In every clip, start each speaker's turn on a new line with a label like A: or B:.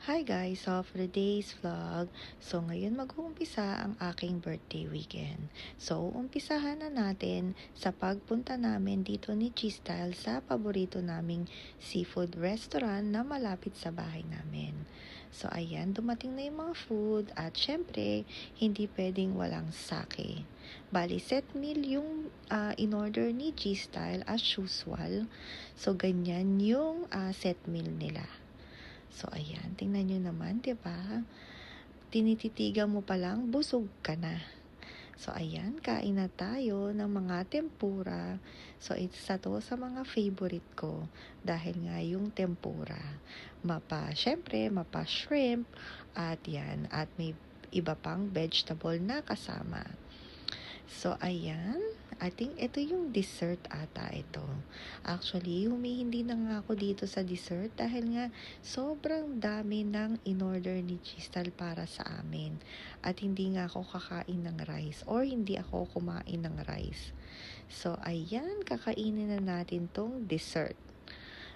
A: Hi guys! So for today's vlog, ngayon mag-uumpisa ang aking birthday weekend. So umpisahan na natin sa pagpunta namin dito ni G-Style sa paborito naming seafood restaurant na malapit sa bahay namin. So ayan, dumating na yung mga food at syempre, hindi pwedeng walang sake. Bali, set meal yung in-order ni G-Style as usual. So ganyan yung set meal nila. So, ayan. Tingnan nyo naman, di ba? Tinititigan mo pa lang, busog ka na. So, ayan. Kain na tayo ng mga tempura. So, isa to sa mga favorite ko. Dahil nga yung tempura. Syempre, mapa shrimp. At yan. At may iba pang vegetable na kasama. So, ayan. I think ito yung dessert ata ito. Actually, humihindi na nga ako dito sa dessert dahil nga sobrang dami ng in-order ni Crystal para sa amin. At hindi nga ako kakain ng rice or hindi ako kumain ng rice. So, ayan. Kakainin na natin tong dessert.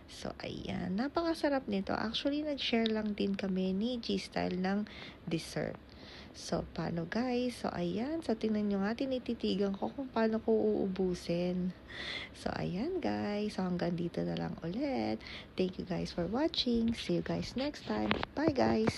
A: So, ayan. Napakasarap nito. Actually, nag-share lang din kami ni G-Style ng dessert. So, paano guys? So, ayan. So, tingnan nyo nga, tinititigan ko kung paano ko uubusin. So, ayan guys. So, hanggang dito na lang ulit. Thank you guys for watching. See you guys next time. Bye guys!